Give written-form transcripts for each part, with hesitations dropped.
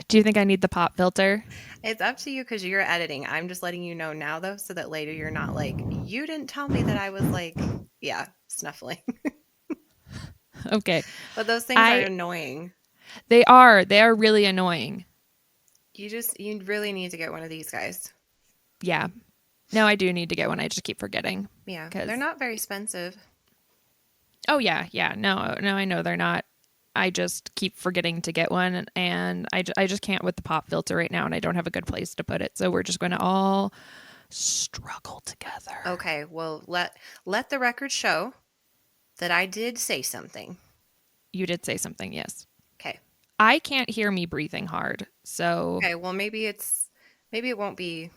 Do you think I need the pop filter? It's up to you because you're editing. I'm just letting you know now, though, so that later you're not like, you didn't tell me that I was like, yeah, snuffling. Okay. But those things are I annoying. they are really annoying. You really need to get one of these guys. Yeah. No, I do need to get one. I just keep forgetting. Yeah, they're Cuz not very expensive. oh yeah, yeah. No, I know they're not. I just keep forgetting to get one and I just can't with the pop filter right now and I don't have a good place to put it. So we're just going to all struggle together. Okay, well, let the record show that I did say something. You did say something, yes. Okay. I can't hear me breathing hard. So Okay, well, maybe it won't be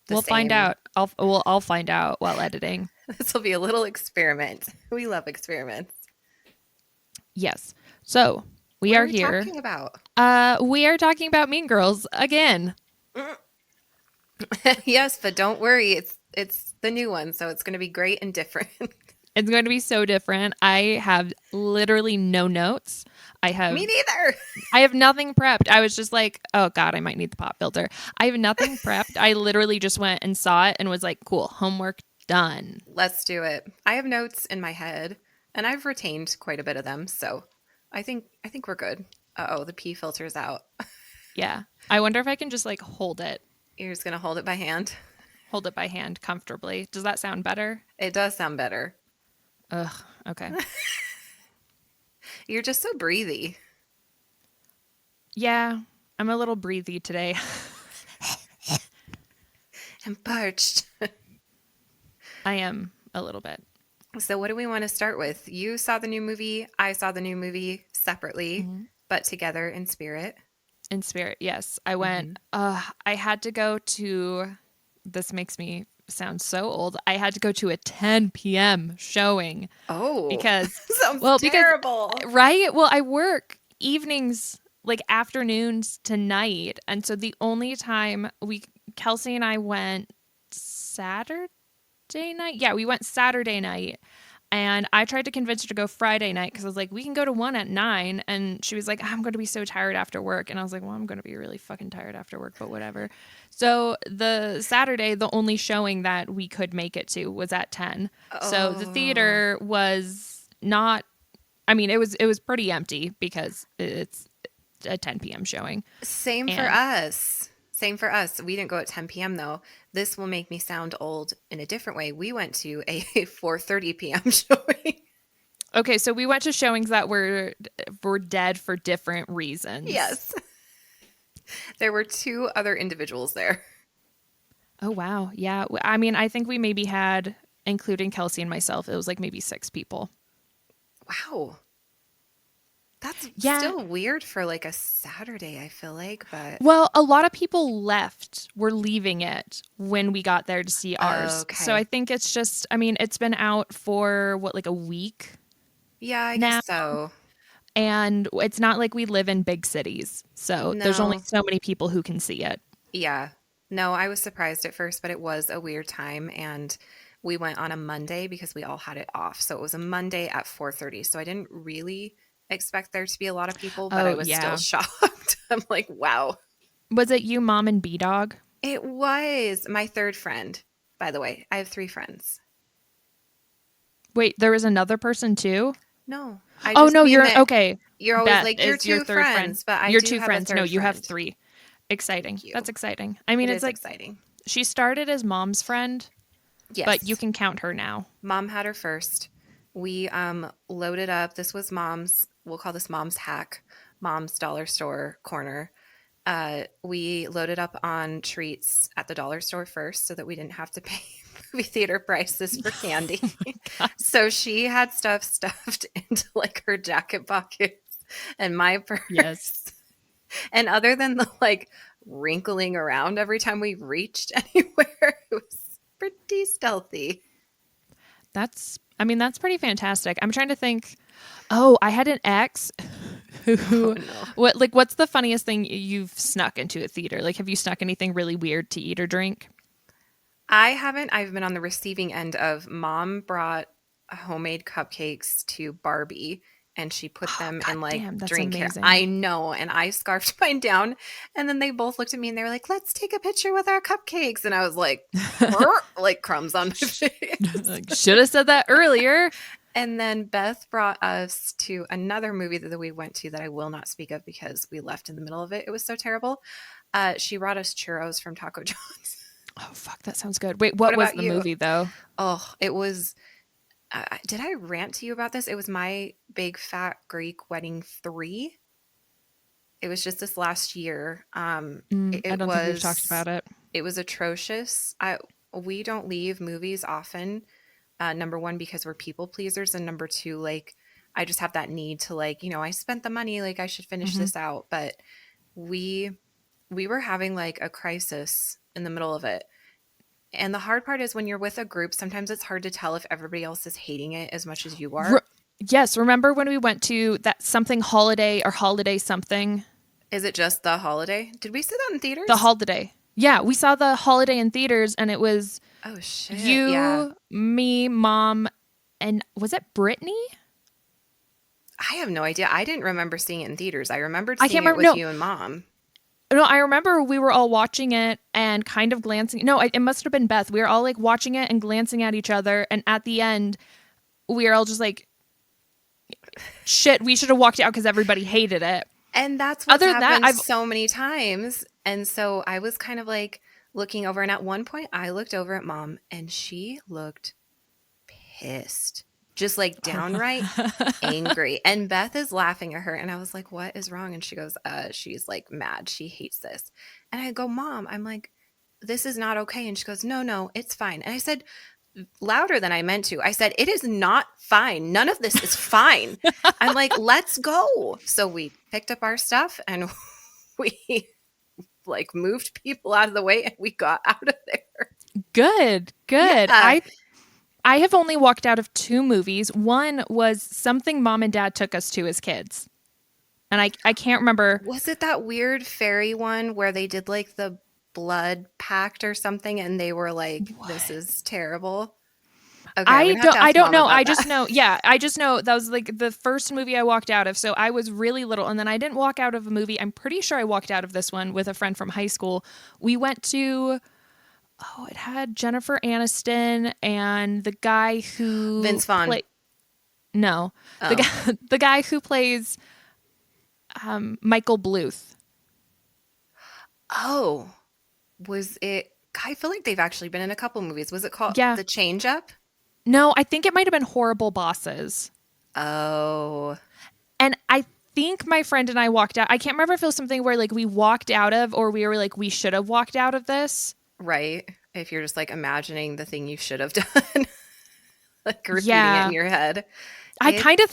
the we'll find same. out. I'll find out while editing. This will be a little experiment. We love experiments. Yes. So we What are are we here. talking about? We are talking about Mean Girls again. Yes, but don't worry, it's the new one, so it's going to be great and different. It's going to be so different. I have literally no notes. I Me have neither. I have nothing prepped. I was just like, oh God, I might need the pop filter. I have nothing prepped. I literally just went and saw it and was like, cool, homework done. Let's do it. I have notes in my head, and I've retained quite a bit of them, so I think we're good. Uh-oh, the pee filter's out. Yeah. I wonder if I can just like You're just going to hold it by hand. hold it by hand comfortably. Does that sound better? It does sound better. Ugh. Okay. You're just so breathy. Yeah. I'm a little breathy today. And parched. I am a little bit. So, what do we want to start with? You saw the new movie. I saw the new movie separately, Mm-hmm. but together in spirit. In spirit, yes. I went, Mm-hmm. I had to go to, this makes me sound so old. I had to go to a 10 p.m. showing Oh, because, sounds well, because, terrible. right? Well, I work evenings, like afternoons to night. And so the only time Kelsey and I went Saturday night. Yeah, we went Saturday night. And I tried to convince her to go Friday night because I was like, we can go to one at 9. And she was like, I'm going to be so tired after work. And I was like, well, I'm going to be really fucking tired after work, but whatever. So the Saturday, the only showing that we could make it to was at 10. So the Oh, theater was not, I mean, it was pretty empty because it's a 10 p.m. showing. same for And us. Same for us. We didn't go at 10 p.m. though. This will make me sound old in a different way. We went to a 4:30 p.m. showing. okay, so we went to showings that were dead for different reasons. Yes. There were two other individuals there. Oh wow. Yeah. I mean, I think we maybe had, including Kelsey and myself, it was like maybe 6 people. Wow. That's Yeah. still weird for like a Saturday, I feel like, but Well, a lot of people left, were leaving it when we got there to see ours. So I okay. think it's just, I mean, it's been out for what, like a week Yeah, I guess now. so. And it's not like we live in big cities. So there's only No. so many people who can see it. Yeah. No, I was surprised at first, but it was a weird time and we went on a Monday because we all had it off. So it was a Monday at 4:30. So I didn't really expect there to be a lot of people, but I Oh, was still yeah. shocked. I'm like, wow. Was it you, mom, and B Dog? It was my third friend, by the way. I have three friends. Wait, there was another person too? No, I Oh, just no, mean you're that okay. you're always Beth like, you're is your two third friend. friends, but I Your do two have a friends. No, third you have friend. three. Exciting. Thank you. That's exciting. I mean, It it's is like exciting. she started as mom's friend, but you Yes. can count her now. Mom had her first. We loaded up. This was mom's, we'll call this mom's hack, mom's dollar store corner. We loaded up on treats at the dollar store first so that we didn't have to pay movie theater prices for candy. Oh my God. So she had stuff stuffed into like her jacket pockets and my Yes. purse. And other than the like wrinkling around every time we reached anywhere, it was pretty stealthy. I mean, that's pretty fantastic. I'm trying to think. Oh, I had an ex Oh who, no. what's the funniest thing you've snuck into a theater? Like, have you snuck anything really weird to eat or drink? I haven't. I've been on the receiving end of mom brought homemade cupcakes to Barbie and she put Oh, them god in like damn, that's drink care. amazing. I know. And I scarfed mine down. And then they both looked at me and they were like, let's take a picture with our cupcakes. And I was like, like crumbs on my face. Should have said that earlier. And then Beth brought us to another movie that we went to that I will not speak of because we left in the middle of it. It was so terrible. She brought us churros from Taco John's. Oh fuck, that sounds good. Wait, What what was about the you? movie though? Oh, it was. Did I rant to you about this? It was My Big Fat Greek Wedding 3. It was just this last year. I It don't think we've talked was about it. it was atrocious. We don't leave movies often. Number one, because we're people pleasers, and number two, like I just have that need to like, I spent the money, like I should finish Hmm. this out. But we we were having like a crisis in the middle of it. And the hard part is when you're with a group, sometimes it's hard to tell if everybody else is hating it as much as you Re- are. yes, remember when we went to that something holiday or holiday something? Is it just the holiday? Did we see that in The theaters? holiday. Yeah, we saw the holiday in theaters and it was Oh shit. Yeah. you, me, mom, and was it Brittany? I have no idea. I didn't remember seeing it in theaters. I remembered I seeing can't it remember. with No, you and mom. no, I remember we were all watching it and kind of glancing. No, it must have been Beth. We were all like watching it and glancing at each other. And at the end, we were all just like, shit, we should have walked out because everybody hated it. And that's what's Other than that, happened I've, so many times. And so I was kind of like looking over. And at one point, I looked over at mom and she looked pissed, just like downright angry. And Beth is laughing at her. And I was like, what is wrong? And she goes, she's like mad. She hates this. And I go, Mom, I'm like, this is not okay. And she goes, no, no, it's fine. And I said, louder than I meant to. I said, it is not fine. None of this is fine. I'm like, let's go. So we picked up our stuff and we like moved people out of the way and we got out of there. good, good. Yeah. I have only walked out of two movies. One was something mom and dad took us to as kids. And I can't remember. Was it that weird fairy one where they did like the blood pact or something and they were like, this What? is terrible? Okay, I'm gonna have to I ask don't mom know. about I that. just know. Yeah, I just know that was like the first movie I walked out of. So I was really little and then I didn't walk out of a movie. I'm pretty sure I walked out of this one with a friend from high school. We went to it had Jennifer Aniston and the guy who Vince Vaughn. played no, the Oh. guy the guy who plays Michael Bluth. Oh. Was it I feel like they've actually been in a couple movies. Was it called Yeah. The Change Up? No, I think it might have been Horrible Bosses. Oh. And I think my friend and I walked out. I can't remember if it was something where like we walked out of or we were like we should have walked out of this. Right. If you're just like imagining the thing you should have done, like repeating it in Yeah. your head. I It kind of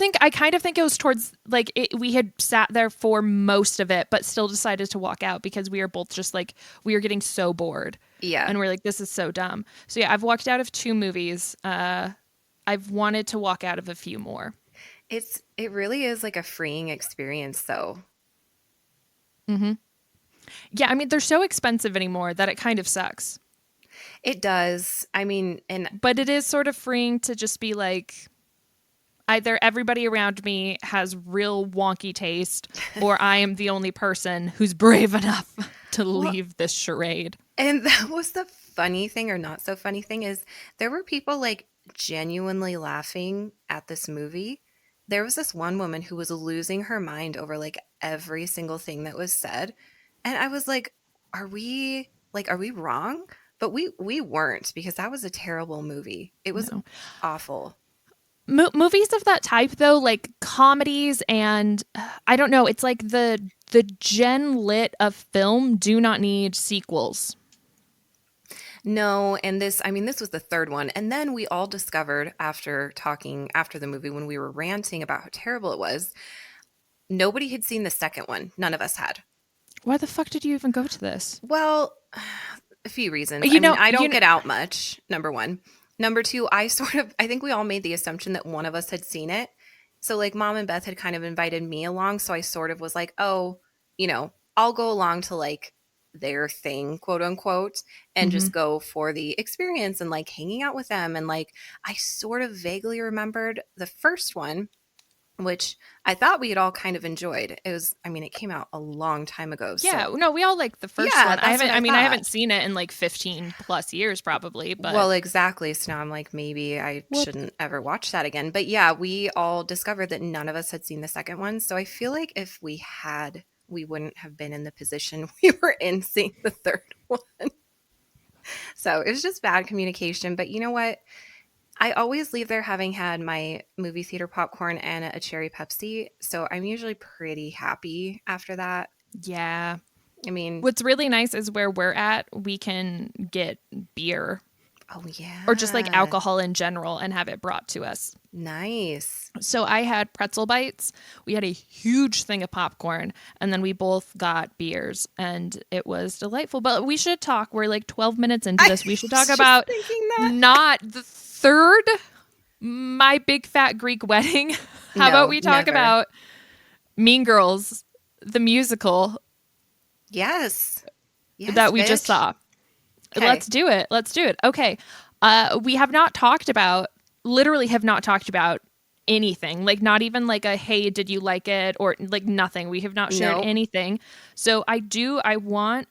think it was towards like we had sat there for most of it but still decided to walk out because we were both just like we were getting so bored. yeah. And we're like this is so dumb. So yeah, I've walked out of two movies. I've wanted to walk out of a few more. It really is like a freeing experience though. Mhm. Yeah, I mean they're so expensive anymore that it kind of sucks. It does. I mean, and But it is sort of freeing to just be like either everybody around me has real wonky taste or I am the only person who's brave enough to well, leave this charade. and that was the funny thing or not so funny thing is there were people like genuinely laughing at this movie. There was this one woman who was losing her mind over like every single thing that was said. And I was like, are we wrong? But we weren't because that was a terrible movie. It was No. awful. Movies of that type though, like comedies and I don't know, it's like the gen lit of film do not need sequels. No, and this was the third one. And then we all discovered after talking after the movie when we were ranting about how terrible it was, nobody had seen the second one. None of us had. Why the fuck did you even go to this? Well, a few reasons. I You mean, know, I you don't know, get out much, number one. Number two, I think we all made the assumption that one of us had seen it. So, like, mom and Beth had kind of invited me along. So I sort of was like, oh, I'll go along to like their thing, quote unquote, and mhm. just go for the experience and like hanging out with them. And like, I sort of vaguely remembered the first one. which I thought we had all kind of enjoyed. It was, I mean, it came out a long time ago. Yeah, So, no, we all like the first yeah, one. that's what I I thought. haven't seen it in like 15 plus years probably, but Well, exactly. So now I'm like, maybe I whoops. shouldn't ever watch that again. But yeah, we all discovered that none of us had seen the second one. So I feel like if we had, we wouldn't have been in the position we were in seeing the third one. So it was just bad communication. But you know what? I always leave there having had my movie theater popcorn and a cherry Pepsi. So I'm usually pretty happy after that. Yeah. I mean, What's really nice is where we're at, we can get beer oh, or just like yeah. alcohol in general and have it brought to us. Nice. So I had pretzel bites. We had a huge thing of popcorn, and then we both got beers, and it was delightful. But we should talk. We're like 12 minutes into I this. We should talk was just about thinking that. not the third, My Big Fat Greek Wedding. How about No, we talk never. about Mean Girls, the musical Yes. Yes, that we just bitch. saw? Okay. Let's do it. Let's do it. Okay. We have not talked about, literally have not talked about anything. Like not even like a, hey, did you like it? Or like nothing. We have not shared Nope. anything. So I want,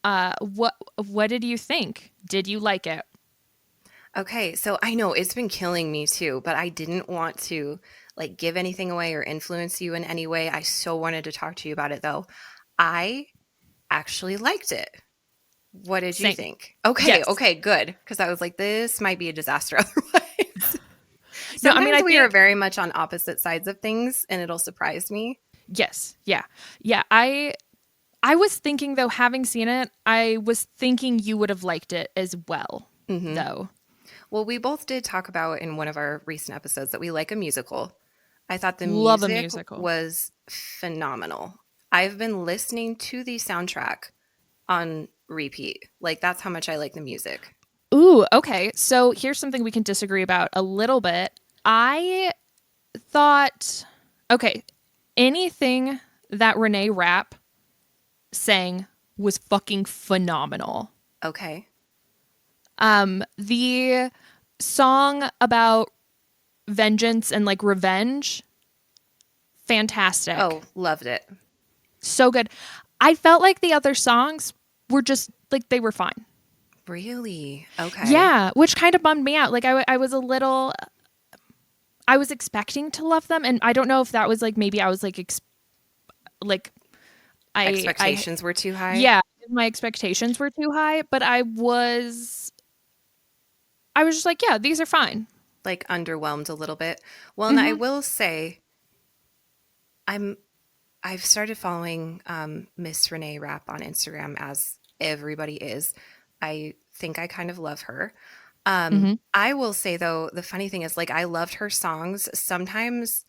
what did you think? Did you like it? Okay. So I know it's been killing me too, but I didn't want to like give anything away or influence you in any way. I so wanted to talk to you about it though. I actually liked it. What did you Same. think? Okay. Yes. Okay. Good. Because I was like, this might be a disaster otherwise. No, I mean, Sometimes I we are think, very much on opposite sides of things and it'll surprise me. yes. Yeah. Yeah. I was thinking though, having seen it, I was thinking you would have liked it as well, Hmm. though. Well, we both did talk about in one of our recent episodes that we like a musical. I thought the Love a music musical. was phenomenal. I've been listening to the soundtrack on repeat. Like, that's how much I like the music. Ooh, okay. So here's something we can disagree about a little bit. I thought, okay, anything that Reneé Rapp sang was fucking phenomenal. Okay. The song about vengeance and like revenge, fantastic. Oh, loved it. So good. I felt like the other songs were just like they were fine. Really? Okay. Yeah, which kind of bummed me out. Like I was a little, I was expecting to love them, and I don't know if that was like maybe I was like like I Expectations were too high? yeah, my expectations were too high, but I was just like, yeah, these are fine. Like, underwhelmed a little bit. Well, and I Hmm. will say, I'm I've started following Miss Reneé Rapp on Instagram as everybody is. I think I kind of love her. Hmm. I will say though, the funny thing is like I loved her songs. Sometimes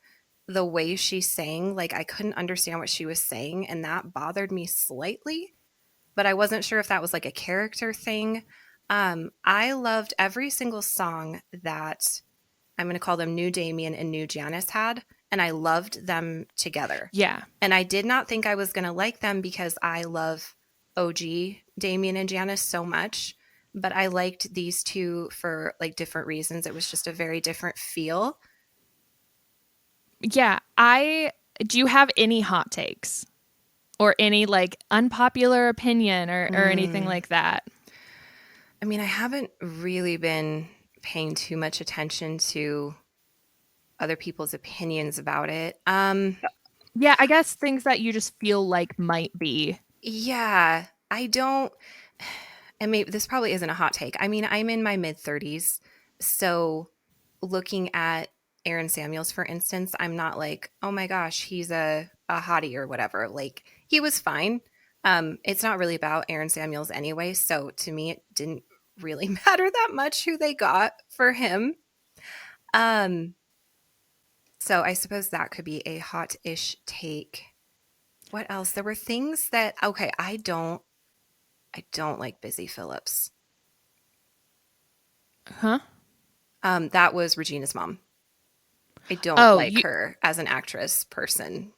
the way she sang, like I couldn't understand what she was saying, and that bothered me slightly, but I wasn't sure if that was like a character thing. I loved every single song that I'm going to call them New Damien and New Janice had, and I loved them together. Yeah, And I did not think I was going to like them because I love OG Damien and Janice so much, but I liked these two for like different reasons. It was just a very different feel. yeah. I Do you have any hot takes or any like unpopular opinion or anything Mm. like that? I mean, I haven't really been paying too much attention to other people's opinions about it. Yeah, I guess things that you just feel like might be. Yeah, I don't, and maybe this probably isn't a hot take. I mean, I'm in my mid 30s. So looking at Aaron Samuels, for instance, I'm not like, oh my gosh, he's a hottie or whatever. Like, he was fine. It's not really about Aaron Samuels anyway. So to me, it didn't really matter that much who they got for him. Um, so I suppose that could be a hot ish take. What else? There were things that, okay, I don't like Busy Phillips. Huh? That was Regina's mom. I don't Oh, like you her as an actress person.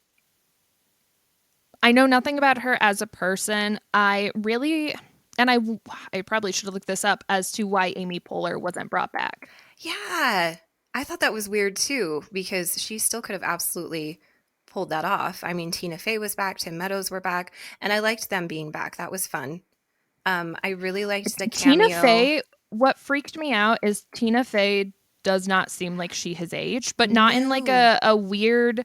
I know nothing about her as a person. I really and I probably should have looked this up as to why Amy Poehler wasn't brought back. Yeah. I thought that was weird too, because she still could have absolutely pulled that off. I mean, Tina Fey was back, Tim Meadows were back, and I liked them being back. That was fun. I really liked the Tina cameo. Fey, what freaked me out is Tina Fey does not seem like she has aged, but not in like No, a weird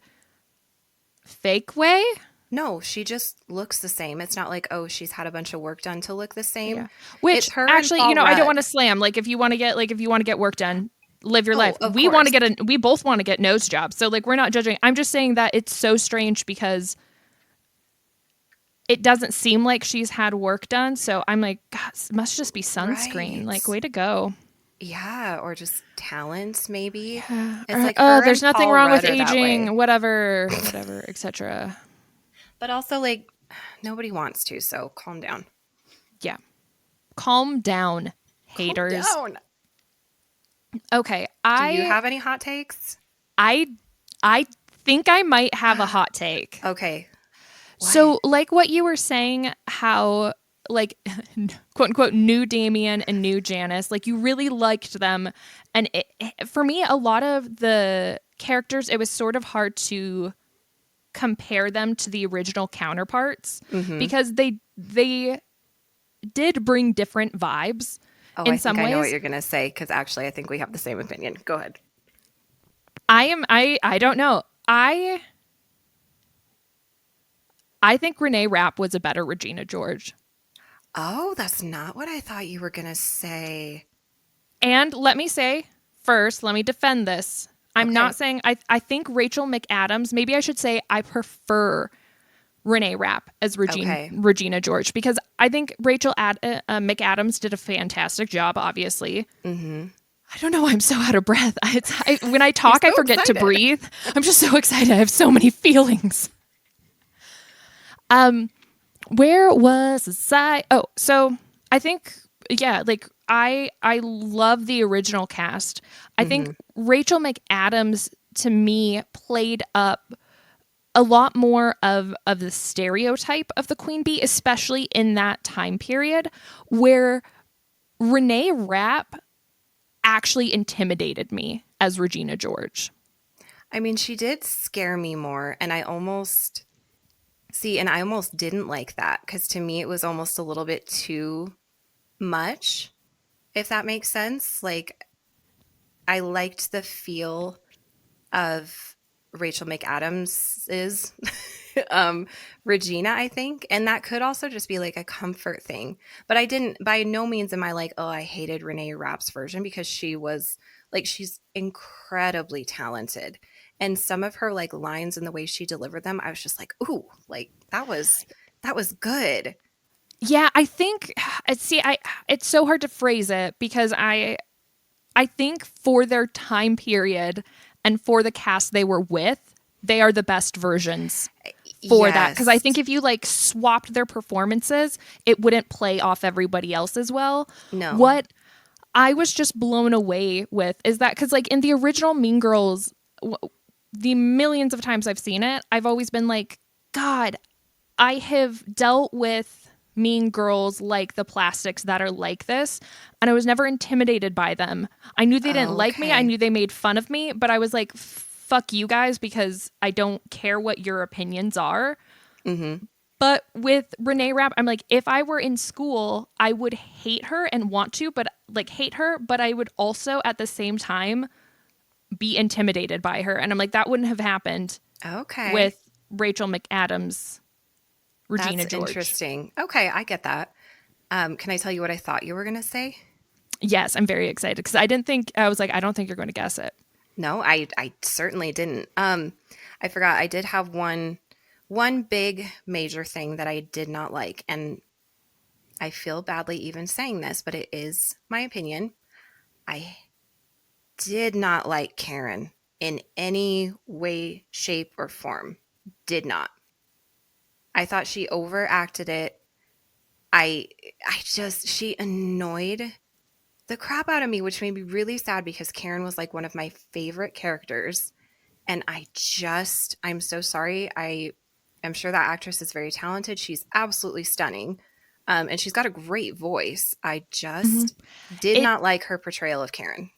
fake way. no, she just looks the same. It's not like, oh, she's had a bunch of work done to look the same. Yeah. Which It's her and actually, you Paul know, I don't want Rudd. to slam. Like if you want to get work done, live your Oh, life. of course. We both want to get nose jobs. So like we're not judging. I'm just saying that it's so strange because it doesn't seem like she's had work done. So I'm like, God, it must just be sunscreen. Like, Right. way to go. Yeah, or just talent, maybe. Yeah. It's like her There's and nothing Paul wrong with Rudd are that aging, way. whatever, etc. But also, like, nobody wants to, so calm down. Yeah. Calm down, Calm haters. down. Okay, Do you have any hot takes? I I think I might have a hot take. Okay. What? So, like what you were saying, how like quote unquote new Damien and new Janice, like you really liked them, and for me, a lot of the characters, it was sort of hard to compare them to the original counterparts Mm-hmm. because they did bring different vibes Oh, I in think some I know what ways. you're gonna say, because actually I think we have the same opinion. Go ahead. I don't know. I think Reneé Rapp was a better Regina George. Oh, that's not what I thought you were gonna say. And let me say first, let me defend this. I'm not Okay. saying I think Rachel McAdams, maybe I should say I prefer Reneé Rapp as Okay. Regina George because I think McAdams did a fantastic job, obviously. Mm-hmm. I don't know why I'm so out of breath. When I You're talk, I so forget to excited. breathe. I'm just so excited. I have so many feelings. Um, where was the side? Oh, so I think yeah, like I love the original cast. I think Mm-hmm. Rachel McAdams to me played up a lot more of the stereotype of the queen bee, especially in that time period where Reneé Rapp actually intimidated me as Regina George. I mean, she did scare me more, and I almost didn't like that because to me it was almost a little bit too much, if that makes sense. Like, I liked the feel of Rachel McAdams's Regina, I think. And that could also just be like a comfort thing. But I didn't, by no means am I like, oh, I hated Reneé Rapp's version because she's incredibly talented. And some of her like lines and the way she delivered them, I was just like, ooh, like that was good. Yeah, I think see I it's so hard to phrase it because I think for their time period and for the cast they were with, they are the best versions for that. Because I Yes. think if you like swapped their performances, it wouldn't play off everybody else as well. No. What I was just blown away with is that because like in the original Mean Girls, the millions of times I've seen it, I've always been like, God, I have dealt with mean girls like the plastics that are like this, and I was never intimidated by them. I knew they didn't like me. I Okay. knew they made fun of me, but I was like, fuck you guys because I don't care what your opinions are. Mm-hmm. But with Reneé Rapp, I'm like, if I were in school, I would hate her and want to, but like hate her, but I would also at the same time be intimidated by her. And I'm like, that wouldn't have happened Okay. with Rachel McAdams, That's Regina George. interesting. Okay, I get that. Can I tell you what I thought you were going to say? Yes, I'm very excited because I was like, I don't think you're going to guess it. No, I certainly didn't. I forgot I did have one big major thing that I did not like, and I feel badly even saying this, but it is my opinion. I did not like Karen in any way, shape, or form. Did not. I thought she overacted it. I I just she annoyed the crap out of me, which made me really sad because Karen was like one of my favorite characters. And I'm so sorry. I am sure that actress is very talented. She's absolutely stunning. And she's got a great voice. I Mm-hmm. just did It not like her portrayal of Karen.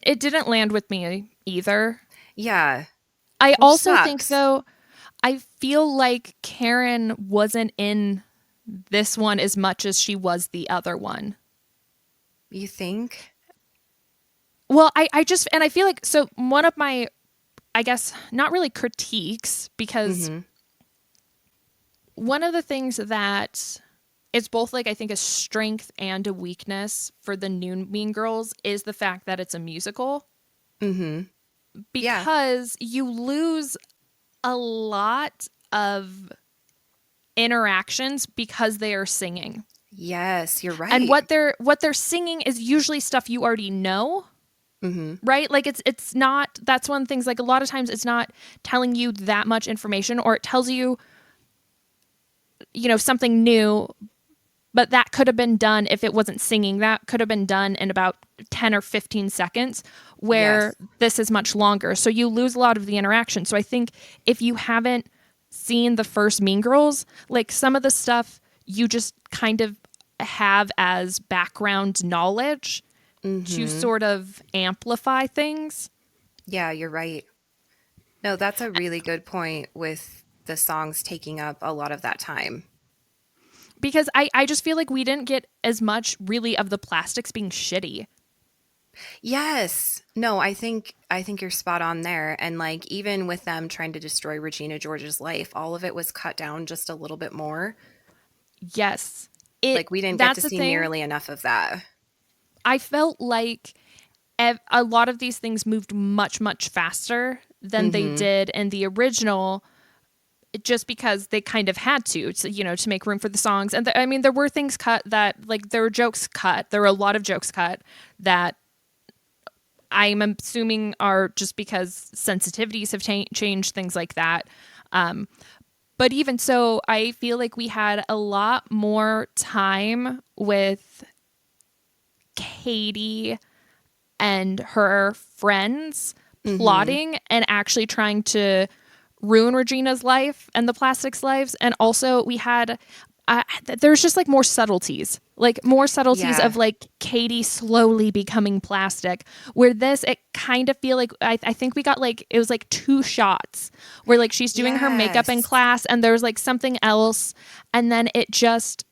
it didn't land with me either. Yeah, I which also think sucks. though, I feel like Karen wasn't in this one as much as she was the other one. You think? Well, I just, and I feel like, so one of my, I guess, not really critiques, because Mm-hmm. one of the things that it's both like I think a strength and a weakness for the new Mean Girls is the fact that it's a musical, Mm-hmm. Yeah. because you lose a lot of interactions because they are singing. Yes, you're And right. what they're singing is usually stuff you already know, Mm-hmm. right? Like it's not, that's one of the things, like a lot of times it's not telling you that much information, or it tells you, you know, something new, but that could have been done if it wasn't singing. That could have been done in about 10 or 15 seconds, where Yes. this is much longer. So you lose a lot of the interaction. So I think if you haven't seen the first Mean Girls, like some of the stuff you just kind of have as background knowledge to Mm-hmm. sort of amplify things. Yeah, you're right. No, that's a really good point with the songs taking up a lot of that time. Because I just feel like we didn't get as much really of the plastics being shitty. Yes. No, I think you're spot on there. And like even with them trying to destroy Regina George's life, all of it was cut down just a little bit more. Yes. It Like we didn't get to that's the see thing. nearly enough of that. I felt like a lot of these things moved much much faster than they Mm-hmm. did in the original, just because they kind of had to, you know, to make room for the songs. And I mean, there were things cut that, like, there were jokes cut. There were a lot of jokes cut that I'm assuming are just because sensitivities have changed, things like that. Um, but even so, I feel like we had a lot more time with Katie and her friends Mm-hmm. plotting and actually trying to ruin Regina's life and the Plastics' lives. And also, we had there's just like more subtleties Yeah. of like Katie slowly becoming plastic. Where this, it kind of feel like I think we got like, it was like two shots where like she's doing her makeup in Yes. class and there's like something else, and then it just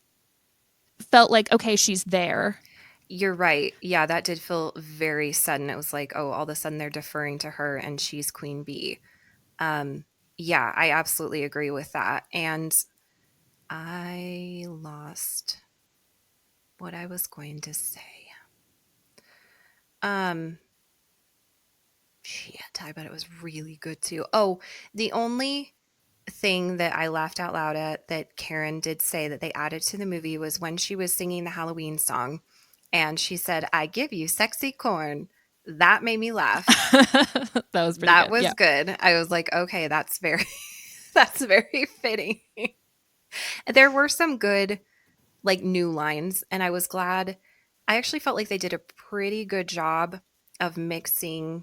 felt like, okay, she's there. You're right. Yeah, that did feel very sudden. It was like, oh, all of a sudden they're deferring to her and she's queen bee. Um, yeah, I absolutely agree with that. And I lost what I was going to say. Um, shit, I bet it was really good too. Oh, the only thing that I laughed out loud at that Karen did say that they added to the movie was when she was singing the Halloween song and she said, I give you sexy corn. That made me laugh. That was pretty That good. was Yeah. good. I was like, okay, that's very that's very fitting. There were some good like new lines and I was glad. I actually felt like they did a pretty good job of mixing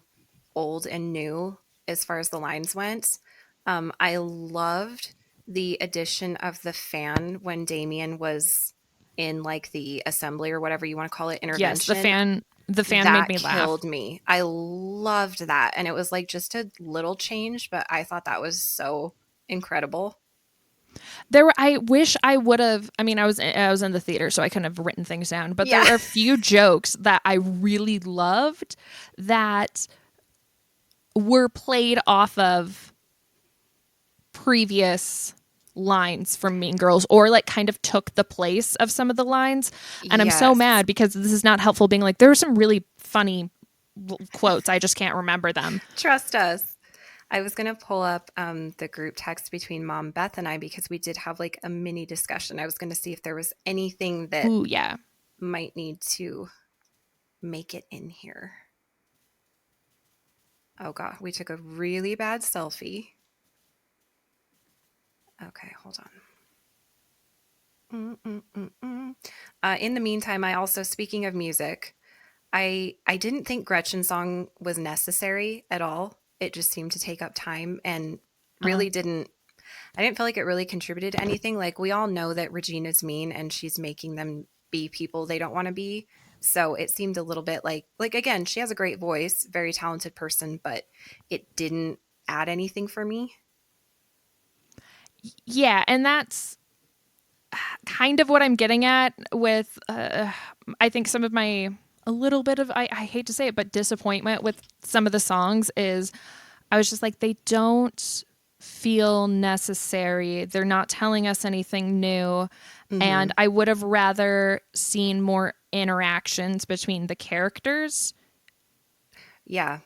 old and new as far as the lines went. I loved the addition of the fan when Damien was in like the assembly or whatever you want to call it, Yes, intervention. the fan made That me laugh. killed me. I loved that. And it was like just a little change, but I thought that was so incredible. There were, I wish I would have, I mean, I was in the theater so I couldn't have written things down, but there Yeah. were a few jokes that I really loved that were played off of previous lines from Mean Girls, or like kind of took the place of some of the lines. And I'm so Yes. mad because this is not helpful, being like, there were some really funny quotes, I just can't remember them. Trust us. I was going to pull up the group text between Mom, Beth, and I because we did have like a mini discussion. I was going to see if there was anything that Ooh, yeah. might need to make it in here. Oh, God. We took a really bad selfie. Okay, hold on. In the meantime, I also, speaking of music, I didn't think Gretchen's song was necessary at all. It just seemed to take up time and Uh-huh. really didn't. I didn't feel like it really contributed to anything. Like we all know that Regina's mean and she's making them be people they don't want to be. So it seemed a little bit like again, she has a great voice, very talented person, but it didn't add anything for me. Yeah, and that's kind of what I'm getting at with, I think some of my, a little bit of, I hate to say it, but disappointment with some of the songs is I was just like, they don't feel necessary. They're not telling us anything new. Hmm. And I would have rather seen more interactions between the characters. Yeah.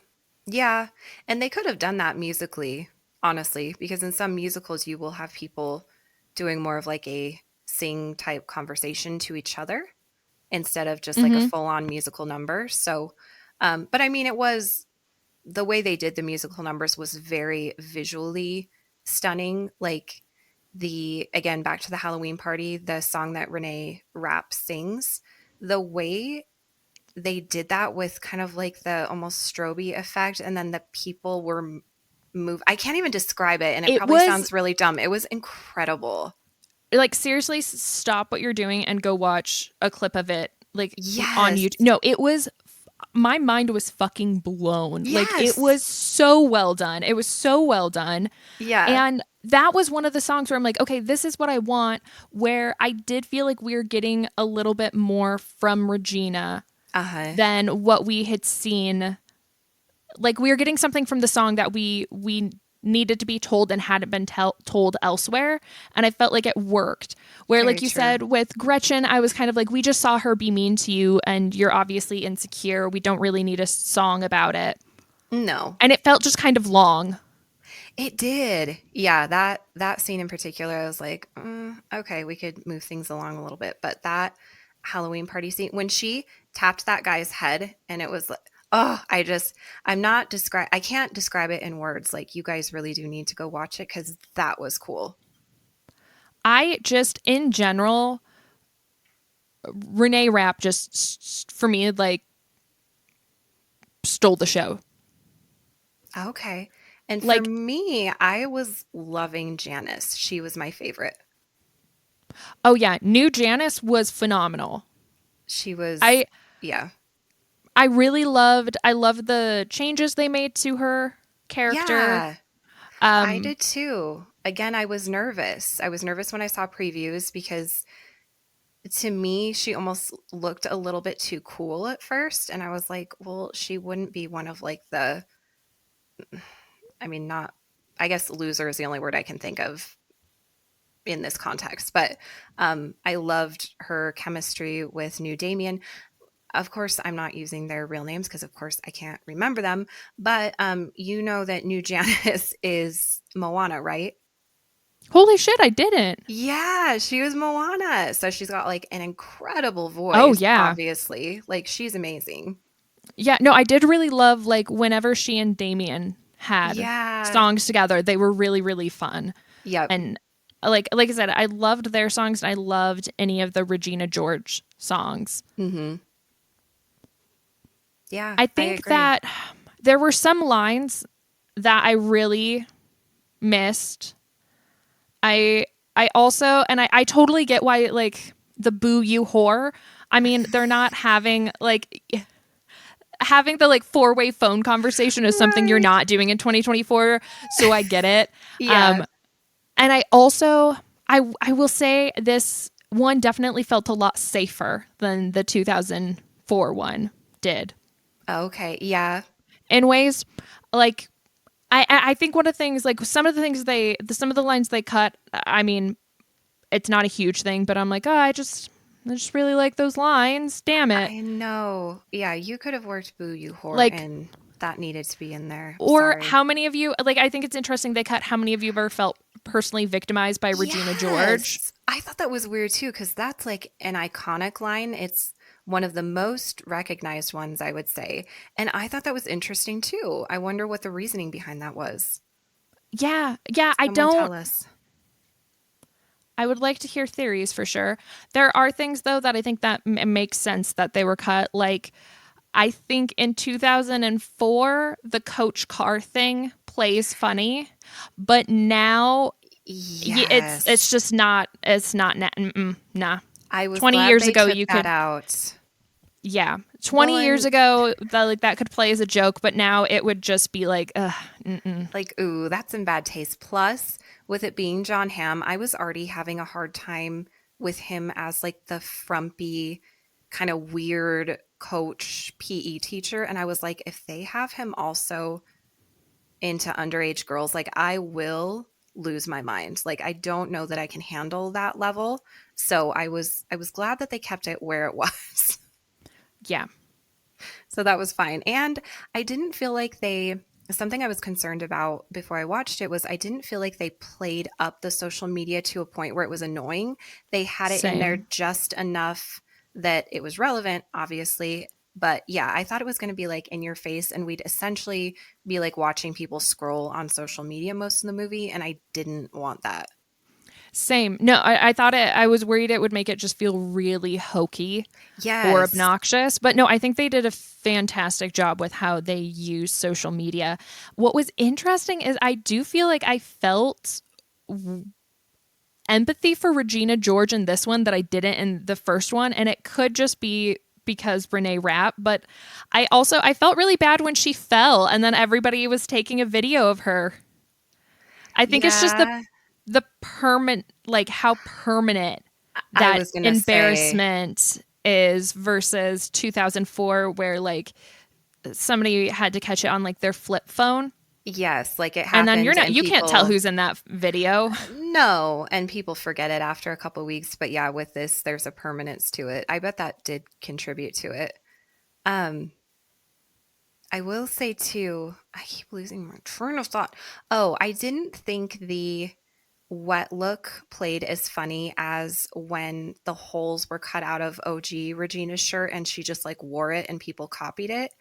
Yeah. And they could have done that musically, honestly, because in some musicals, you will have people doing more of like a sing type conversation to each other instead of just like a Mm-hmm. full on musical number. So, but I mean, it was the way they did the musical numbers was very visually stunning. Like again, back to the Halloween party, the song that Reneé Rapp sings, the way they did that with kind of like the almost strobe effect, and then the people were move. I can't even describe it, and it It probably was sounds really dumb. It was incredible. like, seriously, stop what you're doing and go watch a clip of it, like on Yes. YouTube. No, it was, my mind was fucking blown. Like, it Yes. was so well done. It was so well done. Yeah. And that was one of the songs where I'm like, okay, this is what I want. Where I did feel like we were getting a little bit more from Regina Uh-huh. than what we had seen. Like, we were getting something from the song that we needed to be told and hadn't been told elsewhere, and I felt like it worked. Where, Very like you true. said with Gretchen, I was kind of like, we just saw her be mean to you and you're obviously insecure, we don't really need a song about it. No. And it felt just kind of long. It did. Yeah, that scene in particular, I was like, okay, we could move things along a little bit. But that Halloween party scene, when she tapped that guy's head, and it was like, oh, I can't describe it in words. Like, you guys really do need to go watch it because that was cool. I just, in general, Reneé Rapp just, for me, like, stole the show. Okay. And for Like, me, I was loving Janice. She was my favorite. oh yeah, new Janice was phenomenal. She was, I yeah. I really loved, I loved the changes they made to her character. Yeah. I Um did too. Again, I was nervous. I was nervous when I saw previews because to me, she almost looked a little bit too cool at first. And I was like, well, she wouldn't be one of like I mean, not, I guess loser is the only word I can think of in this context. But I loved her chemistry with New Damien. Of course, I'm not using their real names because, of course, I can't remember them. But you know that New Janice is Moana, right? Holy shit, I didn't. Yeah, she was Moana. So she's got like an incredible Oh voice, yeah. obviously. Like she's amazing. Yeah, no, I did really love, like, whenever she and Damien had Yeah. songs together, they were really really fun. Yep. And like I said, I loved their songs and I loved any of the Regina George songs. Hmm. Yeah, I I think agree. that there were some lines that I really missed. I also, and I totally get why, like, the boo you whore. I mean, they're not having like, having the like four-way phone conversation is something you're Right. not doing in 2024, so I get it. Yeah. And I also, I will say this one definitely felt a lot safer than the 2004 one did Okay. Yeah. in ways. Like, I think one of the things, like, some of the things some of the lines they cut, I mean, it's not a huge thing, but I'm like, oh, I just really like those lines. Damn it. I know. Yeah, you could have worked Boo You Whore Like, and that needed to be in there. or Sorry. how many of you, like, I think it's interesting they cut how many of you have ever felt personally victimized by Regina George. Yes. I thought that was weird too, because that's like an iconic line. It's one of the most recognized ones, I would say. And I thought that was interesting too. I wonder what the reasoning behind that was. Yeah, yeah, I Someone don't. tell us. I would like to hear theories for sure. There are things though that I think that makes sense that they were cut. Like, I think in 2004 the Coach Carr thing plays funny, but now it's Yes. just not, it's not nah. I was 20 glad years they ago took you that could, out. Yeah. Well, 20 years and ago, that could play as a joke, but now it would just be like, ugh, mm-mm. like, ooh, that's in bad taste. Plus, with it being John Hamm, I was already having a hard time with him as like the frumpy, kind of weird coach PE teacher. And I was like, if they have him also into underage girls, like I will lose my mind. Like I don't know that I can handle that level. So I was glad that they kept it where it was. Yeah. So that was fine. And I didn't feel like they, something I was concerned about before I watched it was I didn't feel like they played up the social media to a point where it was annoying. They had it in there Same. just enough that it was relevant, obviously. But yeah, I thought it was going to be like in your face and we'd essentially be like watching people scroll on social media most of the movie. And I didn't want that. Same. No, I thought I was worried it would make it just feel really hokey or Yes. obnoxious. But no, I think they did a fantastic job with how they use social media. What was interesting is I do feel like I felt empathy for Regina George in this one that I didn't in the first one. And it could just be because Reneé Rapp, but I felt really bad when she fell and then everybody was taking a video of her. I think it's just Yeah. the permanent, like how permanent I that was going to say, embarrassment is versus 2004 where like somebody had to catch it on like their flip phone yes, like it and then happened and you can't tell people who's in that video. no, and people forget it after a couple weeks, but yeah, with this there's a permanence to it. I bet that did contribute to it. Um I will say too, I keep losing my train of thought. Oh, I didn't think the wet look played as funny as when the holes were cut out of OG Regina's shirt and she just like wore it and people copied it.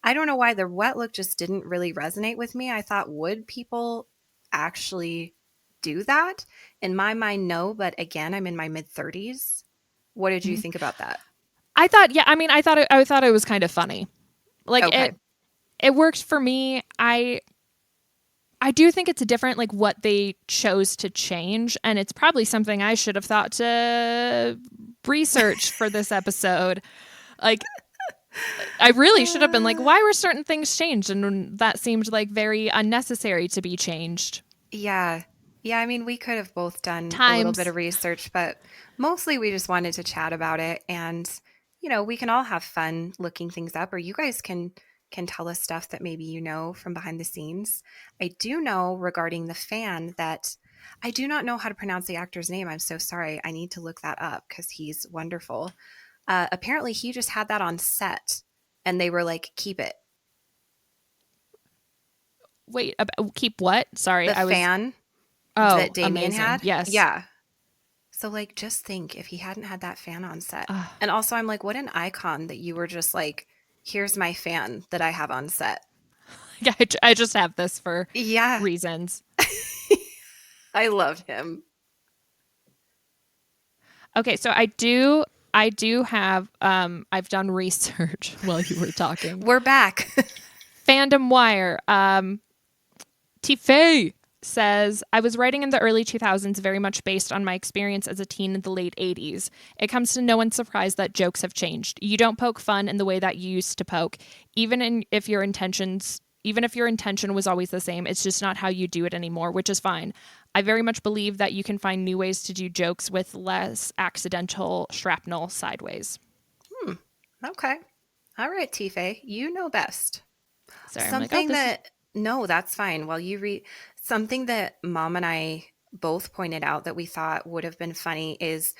I don't know why the wet look just didn't really resonate with me. I thought, would people actually do that? In my mind, no. But again, I'm in my mid 30s. What did you think about that? I thought, yeah, I mean, I thought it was kind of funny. Like Okay. it worked for me. I do think it's different, like what they chose to change, and it's probably something I should have thought to research for this episode. Like, I really should have been like, Uh, why were certain things changed? And that seemed like very unnecessary to be changed. yeah. Yeah. I mean, we could have both done a little bit Times. of research, but mostly we just wanted to chat about it. And, we can all have fun looking things up, or you guys can tell us stuff that maybe you know from behind the scenes. I do know regarding the fan that I do not know how to pronounce the actor's name. I'm so sorry. I need to look that up because he's wonderful. Apparently, he just had that on set, and they were like, "Keep it." Wait, keep what? Sorry, The I was. fan that Oh, Damien amazing. had, Yes. yeah. So, like, just think if he hadn't had that fan on set. Uh, And also, I'm like, what an icon that you were just like, here's my fan that I have on set. yeah, I just have this for Yeah, reasons. I loved him. Okay, so I do have I've done research while you were talking. We're back. Fandom Wire. Tiffay says, I was writing in the early 2000s very much based on my experience as a teen in the late 80s. It comes to no one's surprise that jokes have changed. You don't poke fun in the way that you used to poke, if your intentions even if your intention was always the same, it's just not how you do it anymore, which is fine. I very much believe that you can find new ways to do jokes with less accidental shrapnel sideways. Hmm. Okay. All right, Tife, you know best. Sorry, I'm like, oh, Something this is that, no, that's fine. While you read, something that mom and I both pointed out that we thought would have been funny is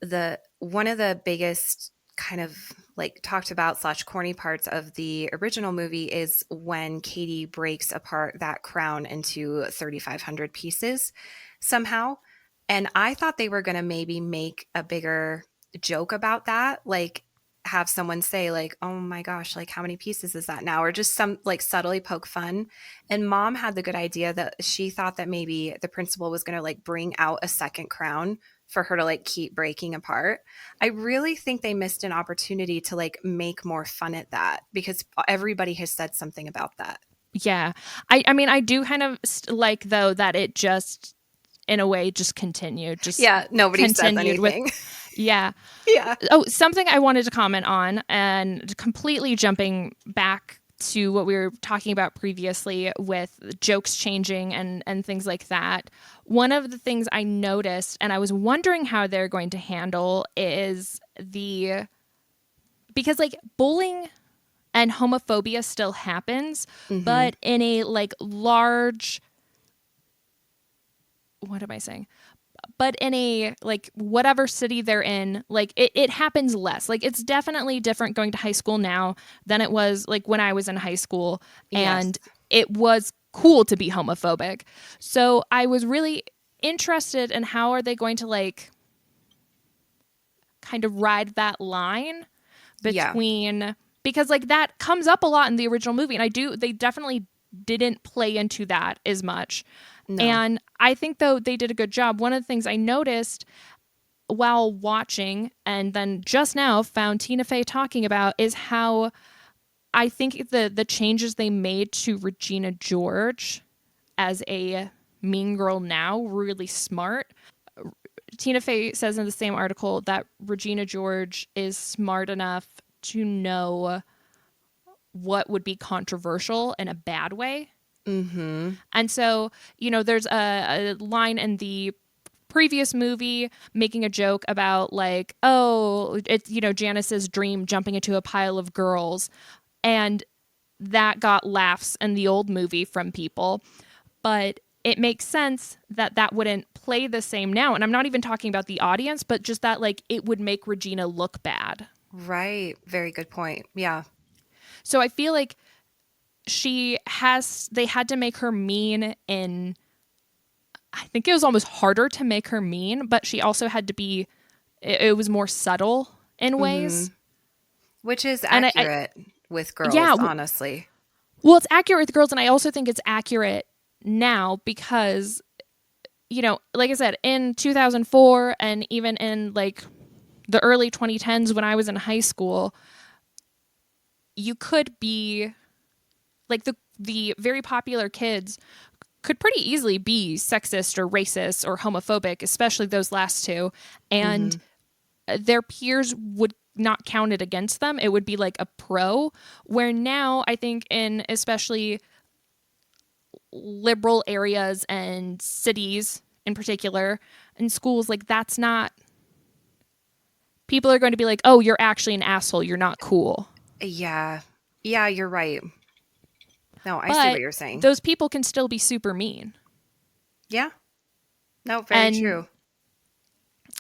the one of the biggest kind of like talked about slash corny parts of the original movie is when Katie breaks apart that crown into 3,500 pieces somehow. And I thought they were going to maybe make a bigger joke about that, like have someone say like, "Oh my gosh, like how many pieces is that now?" or just some like subtly poke fun. And mom had the good idea that she thought that maybe the principal was going to like bring out a second crown for her to like keep breaking apart. I really think they missed an opportunity to like make more fun at that because everybody has said something about that. yeah. I mean, I do kind of like though that it just in a way just Yeah, nobody says continued with anything. Yeah. Yeah. Oh, something I wanted to comment on, and completely jumping back to what we were talking about previously with jokes changing and things like that. One of the things I noticed, and I was wondering how they're going to handle, is the because like bullying and homophobia still happens, Mm-hmm. but in a like large, what am I saying? But in a like whatever city they're in, like it happens less. Like it's definitely different going to high school now than it was like when I was in high school, Yes. and it was cool to be homophobic. So I was really interested in how are they going to like kind of ride that line Yeah. between, because like that comes up a lot in the original movie, and they definitely didn't play into that as much. No. And I think though they did a good job. One of the things I noticed while watching and then just now found Tina Fey talking about is how I think the changes they made to Regina George as a mean girl now were really smart. Tina Fey says in the same article that Regina George is smart enough to know what would be controversial in a bad way. Mm-hmm. And so, there's a line in the previous movie making a joke about like, oh, it's Janice's dream jumping into a pile of girls, and that got laughs in the old movie from people, but it makes sense that that wouldn't play the same now. And I'm not even talking about the audience, but just that like it would make Regina look bad. Right. Very good point. Yeah. So I feel like they had to make her mean in, I think it was almost harder to make her mean, but she also had to be, it was more subtle in Mm-hmm. ways. Which is And accurate with girls, yeah, honestly. well, it's accurate with girls, and I also think it's accurate now because, like I said, in 2004 and even in like the early 2010s when I was in high school, you could be like the very popular kids could pretty easily be sexist or racist or homophobic, especially those last two. And Mm-hmm. their peers would not count it against them. It would be like a pro. Where now, I think, in especially liberal areas and cities in particular, in schools, like that's not, people are going to be like, oh, you're actually an asshole. You're not cool. Yeah. Yeah, you're right. No, I see what But you're saying. those people can still be super mean. Yeah. No, very And true.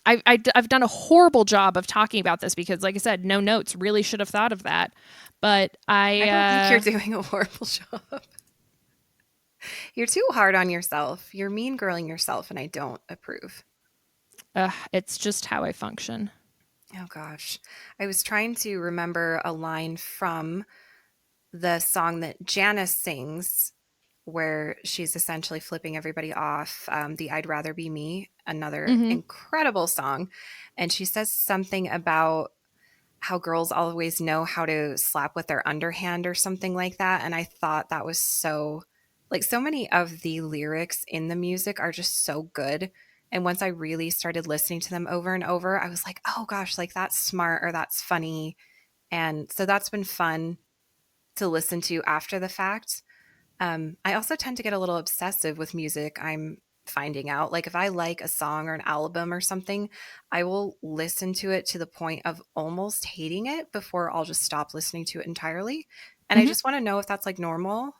I've done a horrible job of talking about this because, like I said, no notes. Really should have thought of that. But I don't think you're doing a horrible job. You're too hard on yourself. You're mean girling yourself, and I don't approve. it's just how I function. Oh gosh. I was trying to remember a line from the song that Janice sings where she's essentially flipping everybody off. The I'd Rather Be Me, another Mm-hmm. incredible song. And she says something about how girls always know how to slap with their underhand or something like that. And I thought that was so, like, so many of the lyrics in the music are just so good. And once I really started listening to them over and over, I was like, oh gosh, like that's smart or that's funny. And so that's been fun to listen to after the fact. I also tend to get a little obsessive with music. I'm finding out. Like, if I like a song or an album or something, I will listen to it to the point of almost hating it before I'll just stop listening to it entirely. And I Mm-hmm. just want to know if that's like normal.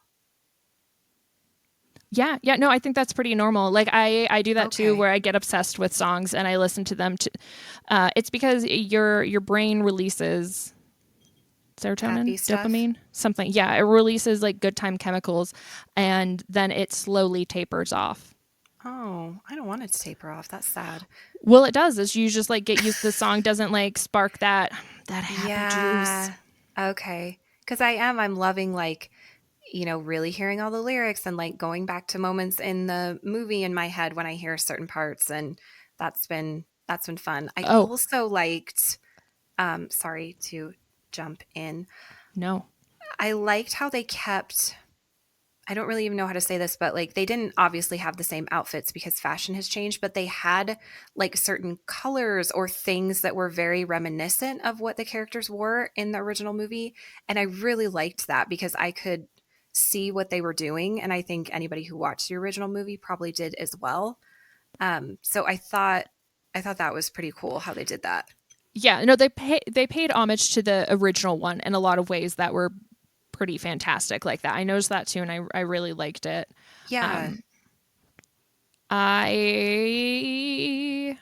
Yeah, yeah, no, I think that's pretty normal. Like I do that too, Okay. where I get obsessed with songs and I listen to them. It's because your brain releases serotonin, Happy stuff. dopamine, something. Yeah, it releases like good time chemicals, and then it slowly tapers off. Oh, I don't want it to taper off. That's sad. Well, it does. Is you just like get used. The song doesn't like spark that happy juice. Yeah. Okay. Because I'm loving like, really hearing all the lyrics and like going back to moments in the movie in my head when I hear certain parts. And that's been fun. I Oh also liked, sorry to jump in. no. I liked how they kept I don't really even know how to say this, but like they didn't obviously have the same outfits because fashion has changed, but they had like certain colors or things that were very reminiscent of what the characters wore in the original movie. And I really liked that because I could see what they were doing. And I think anybody who watched the original movie probably did as well. So I thought that was pretty cool how they did that. Yeah, no, they paid homage to the original one in a lot of ways that were pretty fantastic like that. I noticed that too, and I really liked it. Yeah. Um, I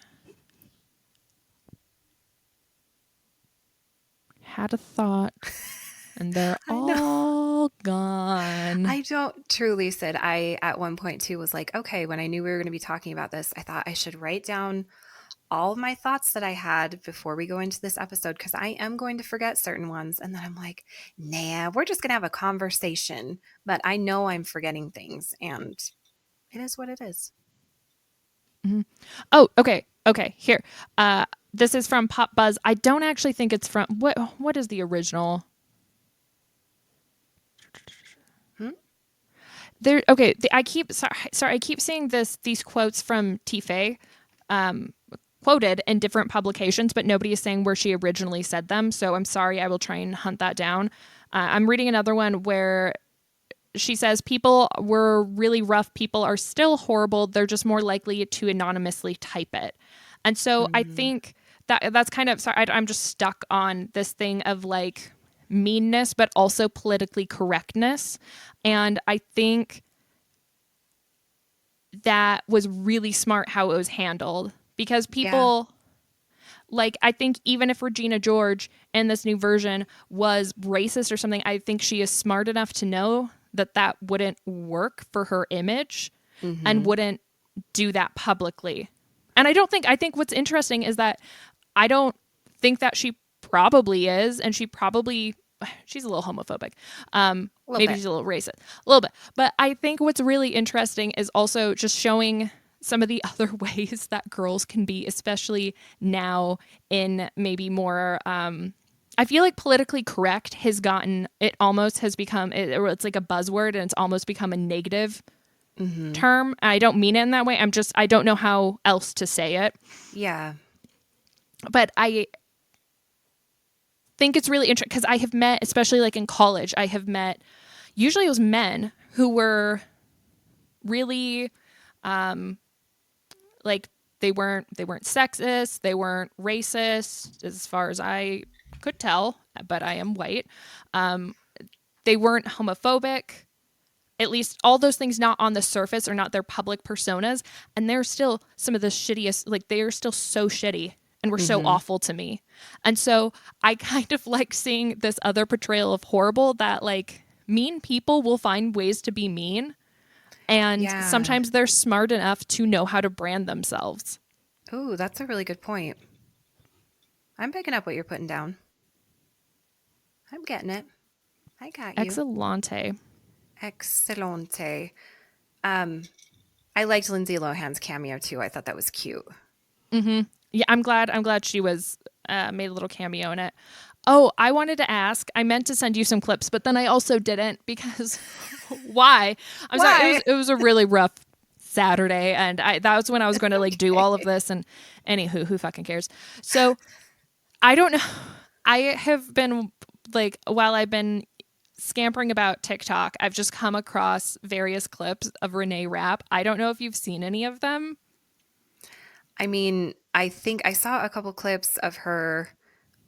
had a thought, and they're I know. all gone. I don't truly said I at one point too was like, okay, when I knew we were going to be talking about this, I thought I should write down all of my thoughts that I had before we go into this episode because I am going to forget certain ones. And then I'm like, nah, we're just going to have a conversation. But I know I'm forgetting things and it is what it is. Mhm. Oh, okay, okay. Here, this is from Pop Buzz. I don't actually think it's from what is the original? Hmm? There. Okay, I keep sorry. I keep seeing these quotes from Tife, quoted in different publications, but nobody is saying where she originally said them. So I'm sorry. I will try and hunt that down. I'm reading another one where she says people were really rough. People are still horrible. They're just more likely to anonymously type it. And so I Mm, think that's kind of sorry. I'm just stuck on this thing of like meanness, but also politically correctness. And I think that was really smart how it was handled because yeah. people like I think even if Regina George in this new version was racist or something, I think she is smart enough to know that that wouldn't work for her image and Hmm. wouldn't do that publicly. And I think what's interesting is that I don't think that she probably is, and she's a little homophobic. A little Maybe bit. she's a little racist, a little bit. But I think what's really interesting is also just showing some of the other ways that girls can be, especially now in maybe more. I feel like politically correct has gotten it almost has become it's like a buzzword and it's almost become a negative Hmm. term. I don't mean it in that way. I don't know how else to say it. Yeah. But I think it's really interesting because I have met, especially like in college, I have met usually it was men who were really like they weren't sexist, they weren't racist as far as I could tell, but I am white. Um, they weren't homophobic. At least all those things not on the surface or not their public personas, and they're still some of the shittiest. Like they are still so shitty and were so Hmm. awful to me. And so I kind of like seeing this other portrayal of horrible that like mean people will find ways to be mean and Yeah. sometimes they're smart enough to know how to brand themselves. Oh, that's a really good point. I'm picking up what you're putting down. I'm getting it. I got you. Excellente. Excellente. Um, I liked Lindsay Lohan's cameo too. I thought that was cute. Yeah, I'm glad she was made a little cameo in it. Oh, I wanted to ask. I meant to send you some clips, but then I also didn't because why? I'm sorry. It was Why? it was a really rough Saturday, and that was when I was going to like do all of Okay. this. And anywho, who fucking cares? So I don't know. I have been like while I've been scampering about TikTok, I've just come across various clips of Reneé Rapp. I don't know if you've seen any of them. I mean, I think I saw a couple clips of her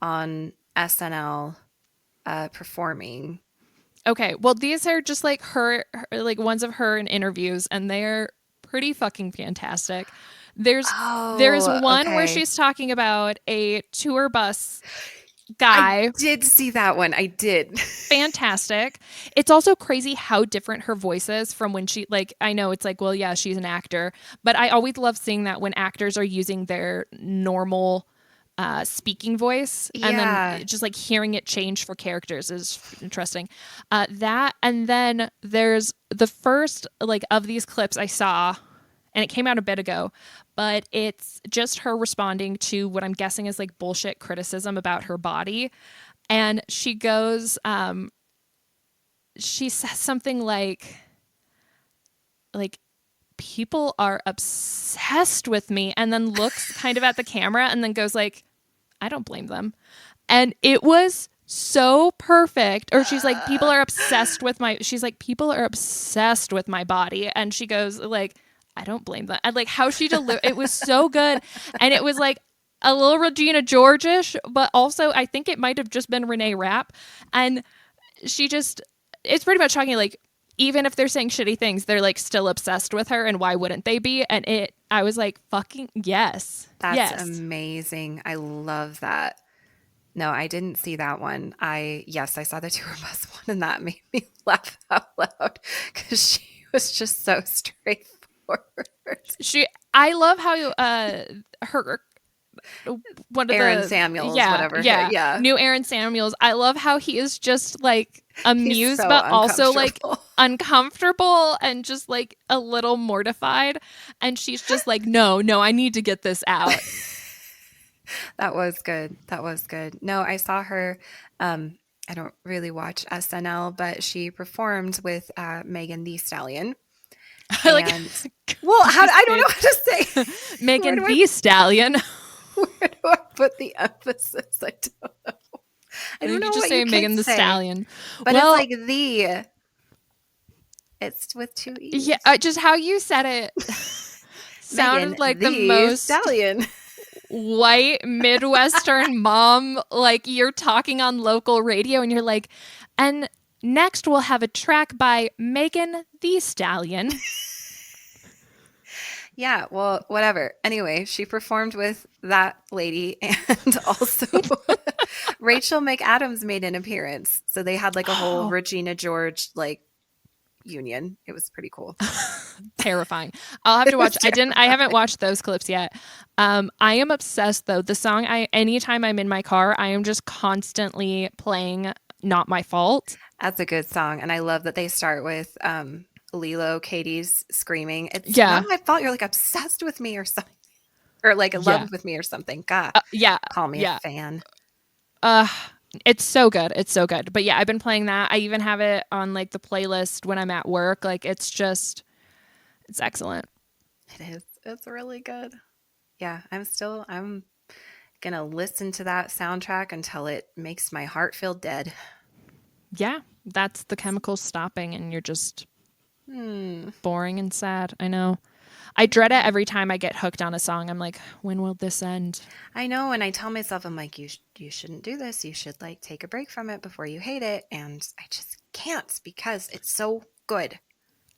on SNL performing. Okay, well these are just like like ones of her in interviews, and they're pretty fucking fantastic. There's Oh, one where okay. she's talking about a tour bus I guy. did see that one. I did. Fantastic. It's also crazy how different her voice is from when she like I know it's like, well, yeah, she's an actor, but I always love seeing that when actors are using their normal speaking voice and then Yeah. just like hearing it change for characters is interesting. That and then there's the first like of these clips I saw and it came out a bit ago, but it's just her responding to what I'm guessing is like bullshit criticism about her body. And she goes, she says something like, like, people are obsessed with me, and then looks kind of at the camera and then goes like, I don't blame them. And it was so perfect. Or she's like, people are obsessed with my, she's like, people are obsessed with my body. And she goes like, I don't blame them. And like how she delivered, it was so good. And it was like a little Regina George-ish, but also I think it might have just been Reneé Rapp. And she just, it's pretty much talking like, even if they're saying shitty things, they're like still obsessed with her, and why wouldn't they be? And I was like, fucking yes. That's Yes. amazing. I love that. No, I didn't see that one. Yes, I saw the tour bus one, and that made me laugh out loud because she was just so straightforward. I love how her one of Aaron the Samuels, whatever. Yeah. new Aaron Samuels. I love how he is just like He's amused, so but also like uncomfortable. uncomfortable and just like a little mortified. And she's just like, no, I need to get this out. That was good. That was good. No, I saw her. I don't really watch SNL, but she performed with Megan Thee Stallion. Like, And well, I don't know how to say Megan Thee Stallion. where do I put the emphasis? I don't know. I don't know just what say you Megan kids the say. Stallion. But well, it's like the. It's with two E's. Yeah, just how you said it sounded Megan like the the most Stallion. white Midwestern mom. Like you're talking on local radio and you're like, and next we'll have a track by Megan Thee Stallion. Yeah, well, whatever. Anyway, she performed with that lady, and also Rachel McAdams made an appearance. So they had like a whole Regina George like union. It was pretty cool. Terrifying. I'll have to watch. I haven't watched those clips yet. I am obsessed though. The song anytime I'm in my car, I am just constantly playing Not My Fault. That's a good song. And I love that they start with Lilo, Katie's screaming. It's not my fault. You're like obsessed with me or something. Or like in love with me or something. God. Call me a fan. It's so good. It's so good. But yeah, I've been playing that. I even have it on like the playlist when I'm at work. Like it's excellent. It is. It's really good. Yeah, I'm gonna listen to that soundtrack until it makes my heart feel dead. Yeah, that's the chemicals stopping and you're just boring and sad. I know. I dread it every time I get hooked on a song. I'm like, when will this end? I know, and I tell myself, I'm like, you shouldn't do this. You should like take a break from it before you hate it, and I just can't because it's so good.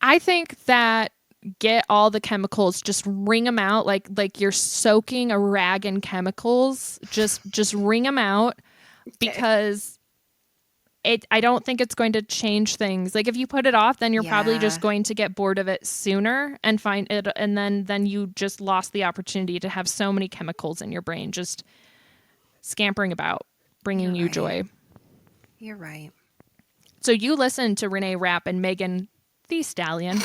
I think that get all the chemicals, just wring them out like you're soaking a rag in chemicals. Just wring them out because I don't think it's going to change things. Like if you put it off, then you're probably just going to get bored of it sooner and find it, and then you just lost the opportunity to have so many chemicals in your brain just scampering about, bringing you joy. You're right. So you listen to Reneé Rapp and Megan Thee Stallion.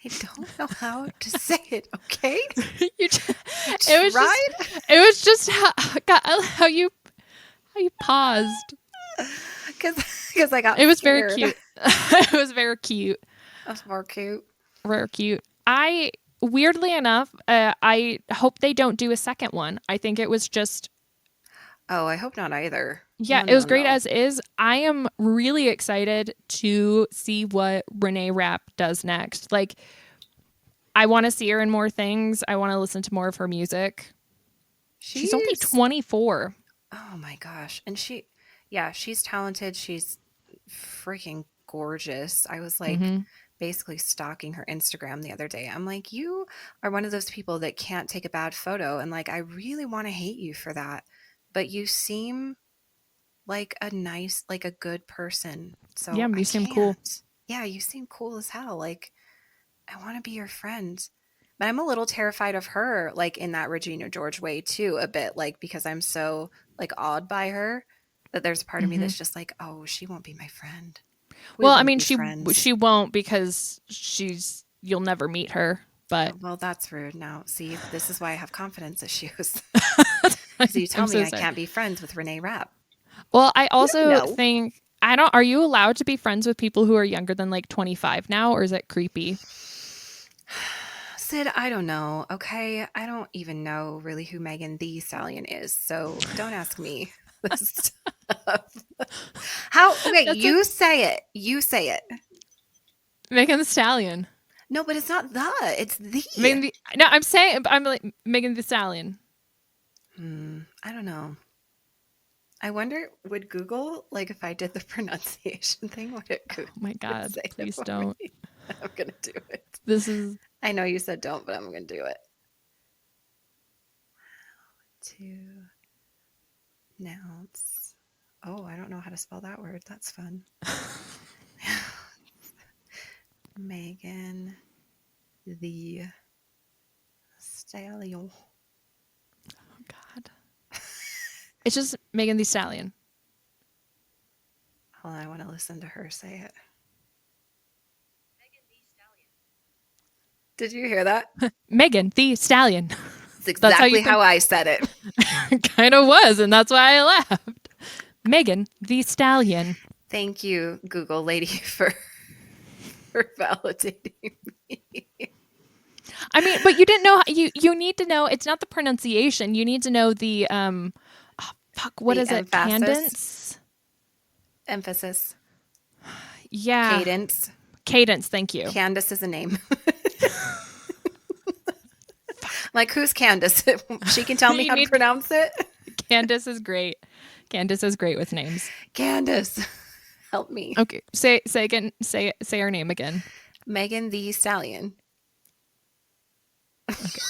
I don't know how to say it. Okay, it was just how you paused because I got. It was scared. very cute. It was very cute. That's more cute. Very cute. Weirdly enough, I hope they don't do a second one. I think it was just. Oh, I hope not either. Yeah, it was great as is. I am really excited to see what Reneé Rapp does next. Like, I want to see her in more things. I want to listen to more of her music. She's only 24. Oh my gosh. And she's talented. She's freaking gorgeous. I was like basically stalking her Instagram the other day. I'm like, you are one of those people that can't take a bad photo. And like, I really want to hate you for that. But you seem like a good person. So yeah, you seem cool. Yeah, you seem cool as hell. Like, I want to be your friend. But I'm a little terrified of her, like in that Regina George way too, a bit, like because I'm so like awed by her that there's a part of me that's just like, oh, she won't be my friend. Well, I mean, she won't because you'll never meet her. But well, that's rude. Now, see, this is why I have confidence issues. So you tell me I can't be friends with Reneé Rapp. Well, I also think I don't. Are you allowed to be friends with people who are younger than like 25 now, or is it creepy? Sid, I don't know. Okay. I don't even know really who Megan Thee Stallion is. So don't ask me this stuff. How? Okay. That's a You say it. You say it. Megan Thee Stallion. No, but it's not the. It's the. No, I'm saying I'm like Megan Thee Stallion. I don't know. I wonder, would Google, like, if I did the pronunciation thing, would it Oh my God! say it Please for don't. me? I'm going to do it. This is I know you said don't, but I'm going to do it. To announce. Oh, I don't know how to spell that word. That's fun. Megan the Stallion. oh God. It's just Megan Thee Stallion. Hold on, I want to listen to her say it. Did you hear that? Megan Thee Stallion. It's exactly how I said it. Kind of was, and that's why I laughed. Megan Thee Stallion. Thank you, Google lady, for validating me. I mean, but you didn't know. You need to know. It's not the pronunciation. You need to know the what The is it? emphasis. Cadence. Emphasis. Yeah. Cadence. Cadence. Thank you. Candace is a name. Like, who's Candace? She can tell me how to pronounce it. Candace is great. Candace is great with names. Candace, help me. Okay, say again. Say her name again. Megan Thee Stallion. Okay.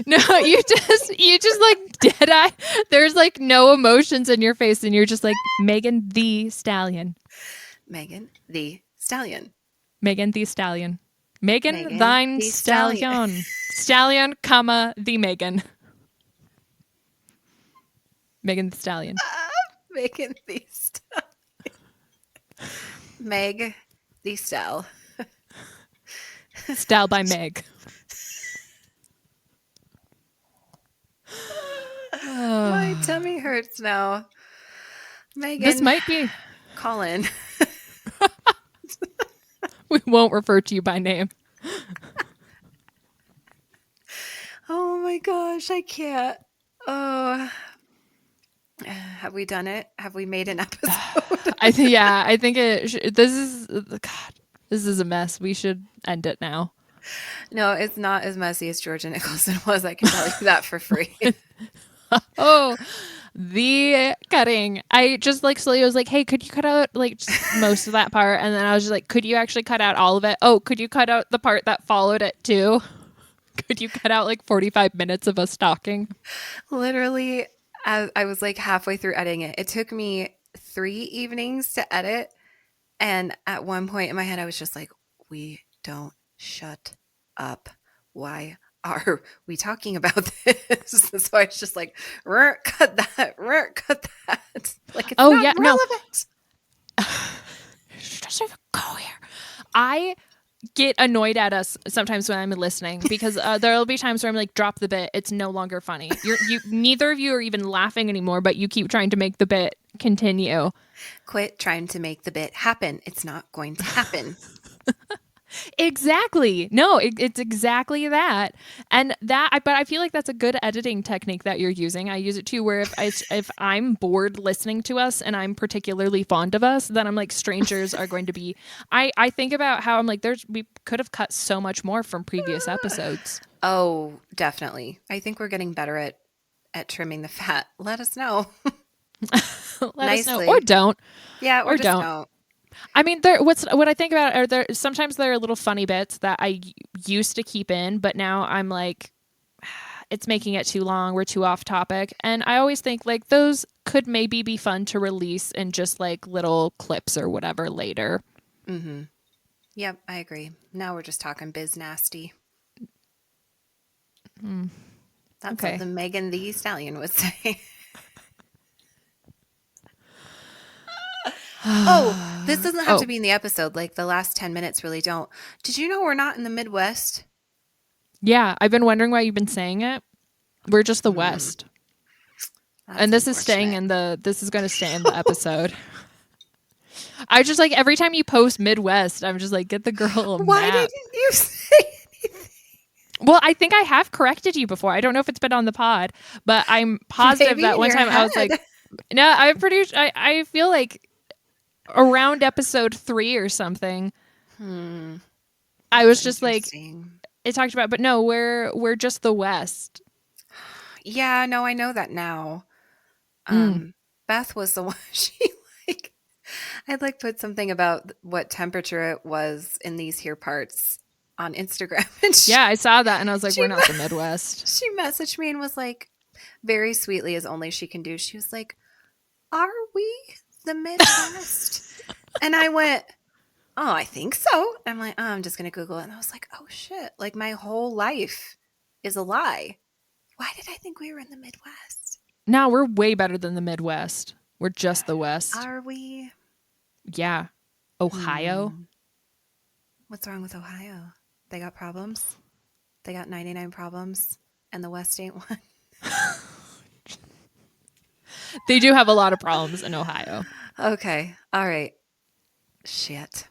No, you just like dead eye. There's like no emotions in your face, and you're just like Megan Thee Stallion. Megan Thee Stallion. Megan Thee Stallion. Megan thine Thee Stallion. Stallion, comma, the Megan. Megan Thee Stallion. Megan Thee Stallion. Meg Thee Stal. Stal by Meg. My tummy hurts now. Megan. This might be. Colin. We won't refer to you by name. Oh my gosh, I can't. Oh. Have we done it? Have we made an episode? I think this is God. This is a mess. We should end it now. No, it's not as messy as Georgia Nicholson was. I can tell you that for free. Oh, the cutting. I just like slowly was like, hey, could you cut out like just most of that part? And then I was just like, could you actually cut out all of it? Oh, could you cut out the part that followed it too? Could you cut out like 45 minutes of us talking? Literally, I was like halfway through editing it. It took me 3 evenings to edit. And at one point in my head, I was just like, we don't shut up. Why are we talking about this? So I was just like, cut that, cut that. Like, it's not relevant. No. Just go here. I get annoyed at us sometimes when I'm listening because there'll be times where I'm like, drop the bit. It's no longer funny. Neither of you are even laughing anymore, but you keep trying to make the bit continue. Quit trying to make the bit happen. It's not going to happen. Exactly. No, it's exactly that. And but I feel like that's a good editing technique that you're using. I use it too, where if I'm bored listening to us and I'm particularly fond of us, then I'm like, strangers are going to be, I think about how I'm like, we could have cut so much more from previous episodes. Oh, definitely. I think we're getting better at trimming the fat. Let us know. Let us know. Or don't. Yeah, or just don't. I mean, what I think about are sometimes there are little funny bits that I used to keep in, but now I'm like, it's making it too long. We're too off topic. And I always think like those could maybe be fun to release in just like little clips or whatever later. Mm-hmm. Yep, I agree. Now we're just talking biz nasty. That's okay. What the Megan Thee Stallion would say. Oh, this doesn't have to be in the episode. Like the last 10 minutes really don't. Did you know we're not in the Midwest? Yeah, I've been wondering why you've been saying it. We're just the West. That's and this is staying in this is going to stay in the episode. I just like every time you post Midwest, I'm just like, get the girl a Why map. didn't you say anything? Well, I think I have corrected you before. I don't know if it's been on the pod, but I'm positive Maybe that in one your time I was head. like, no, I'm pretty I feel like around episode 3 or something, Hmm. I That's was just like, interesting. it talked about, but no, we're just the West. Yeah, no, I know that now. Mm. Beth was the one she like I'd like put something about what temperature it was in these here parts on Instagram and Yeah, I saw that and I was like, she we're not the Midwest. she messaged me and was like very sweetly as only she can do. She was like, "Are we the Midwest?" And I went, "Oh, I think so." I'm like, "Oh, I'm just going to Google it." And I was like, "Oh shit, like my whole life is a lie. Why did I think we were in the Midwest?" No, we're way better than the Midwest. We're just the West. Are we? Yeah. Ohio. Hmm. What's wrong with Ohio? They got problems? They got 99 problems and the West ain't one. They do have a lot of problems in Ohio. Okay. All right. Shit.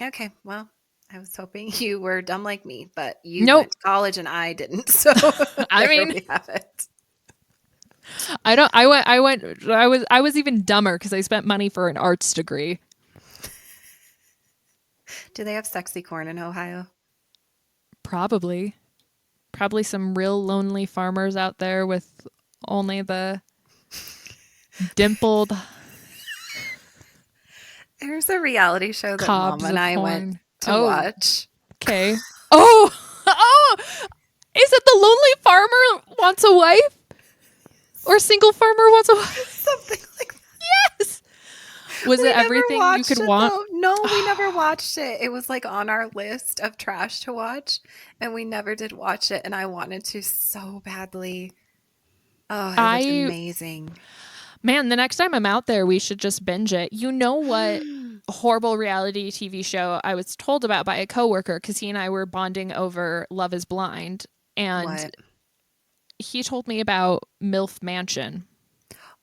Okay. Well, I was hoping you were dumb like me, but you Nope. went to college and I didn't. So I there mean, we have it. I don't I was even dumber cuz I spent money for an arts degree. Do they have sexy corn in Ohio? Probably. Probably some real lonely farmers out there with only the dimpled There's a reality show that mom cobs and of I went corn. to Oh, watch. okay. Oh, oh, is it the lonely farmer wants a wife or single farmer wants a wife? Something like that. Yes. Was We it never everything you could watched it want? though. No, we never watched it. It was like on our list of trash to watch, and we never did watch it. And I wanted to so badly. Oh, it looked I amazing. Man, the next time I'm out there, we should just binge it. You know what horrible reality TV show I was told about by a coworker because he and I were bonding over Love Is Blind, and What? he told me about MILF Mansion.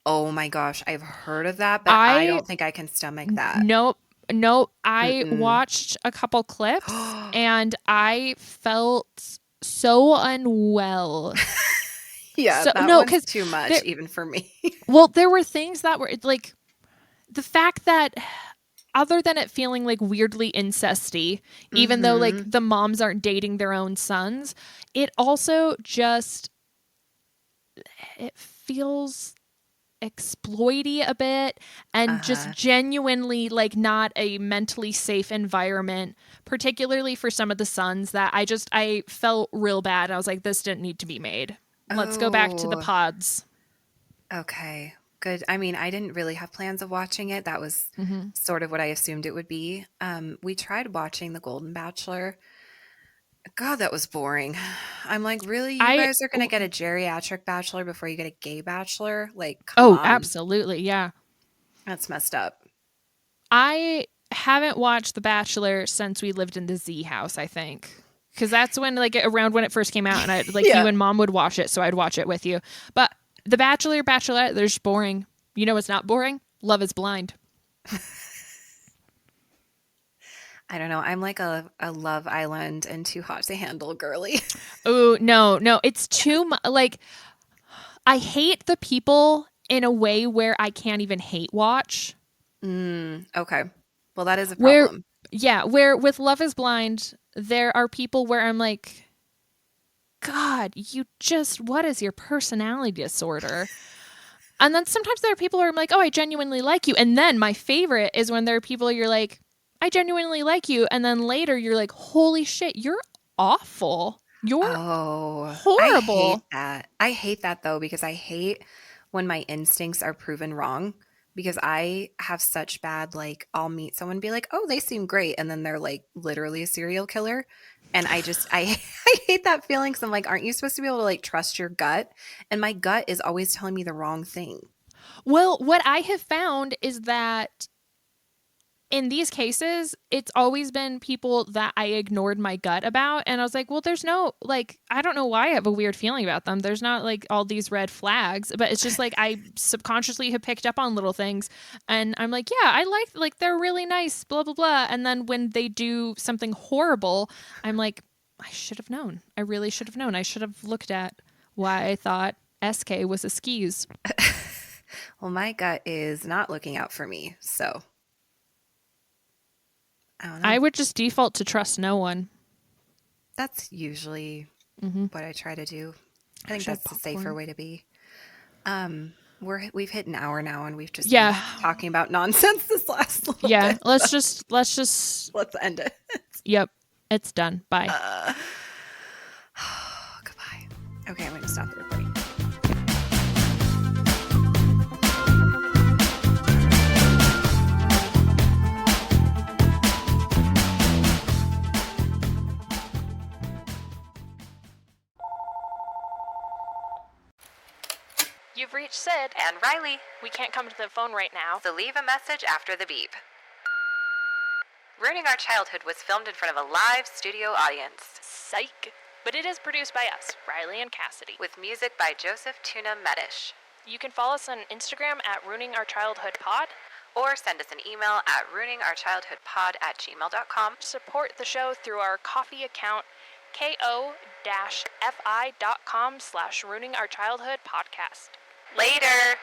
Oh my gosh, I've heard of that, but I I don't think I can stomach that. Nope, nope. I Mm-mm. watched a couple clips and I felt so unwell. Yeah, So that no, one's because too much there, even for me. well, there were things that were like the fact that other than it feeling like weirdly incesty, even though like Mm-hmm. the moms aren't dating their own sons, it also just it feels exploity a bit and just Uh-huh. genuinely like not a mentally safe environment, particularly for some of the sons that I felt real bad. I was like, this didn't need to be made. Let's go back to the Oh, pods. okay. Good. I mean, I didn't really have plans of watching it. That was Hmm. sort of what I assumed it would be. We tried watching The Golden Bachelor. God, that was boring. I'm like, really? You I guys are going to get a geriatric bachelor before you get a gay bachelor? Like, come Oh, on. absolutely. Yeah. That's messed up. I haven't watched The Bachelor since we lived in the Z house, I think. Because that's when, like, around when it first came out, and I, like, you Yeah. and mom would watch it, so I'd watch it with you. But The Bachelor, Bachelorette, they're just boring. You know what's not boring? Love is Blind. I don't know. I'm like a Love Island and Too Hot to Handle girly. Oh, no, no. It's too much. Like, I hate the people in a way where I can't even hate watch. Okay. Well, that is a Where, problem. yeah, where with Love is Blind, there are people where I'm like, God, what is your personality disorder? And then sometimes there are people who are like, oh, I genuinely like you. And then my favorite is when there are people you're like, I genuinely like you. And then later you're like, holy shit, you're awful. You're Oh, I hate horrible. that. I hate that though, because I hate when my instincts are proven wrong. Because I have such bad, like, I'll meet someone and be like, oh, they seem great. And then they're like literally a serial killer. And I hate that feeling because I'm like, aren't you supposed to be able to like trust your gut? And my gut is always telling me the wrong thing. Well, what I have found is that in these cases, it's always been people that I ignored my gut about. And I was like, well, there's no, like, I don't know why I have a weird feeling about them. There's not like all these red flags, but it's just like I subconsciously have picked up on little things. And I'm like, yeah, I like, they're really nice, blah, blah, blah. And then when they do something horrible, I'm like, I should have known. I really should have known. I should have looked at why I thought SK was a skis. Well, my gut is not looking out for me, so I don't know. I would just default to trust no one. That's usually what I try to do. I think that's the safer way to be. We've hit an hour now, and we've just been talking about nonsense this last little bit. Let's just end it. Yep, it's done. Bye. Goodbye. Okay, I'm going to stop the recording. You've reached Sid. And Riley. We can't come to the phone right now. So leave a message after the beep. Ruining Our Childhood was filmed in front of a live studio audience. Psych. But it is produced by us, Riley and Cassidy. With music by Joseph Tuna Medish. You can follow us on Instagram at ruiningourchildhoodpod. Or send us an email at ruiningourchildhoodpod@gmail.com. Support the show through our Ko-fi account, ko-fi.com/ruiningourchildhoodpodcast. Later!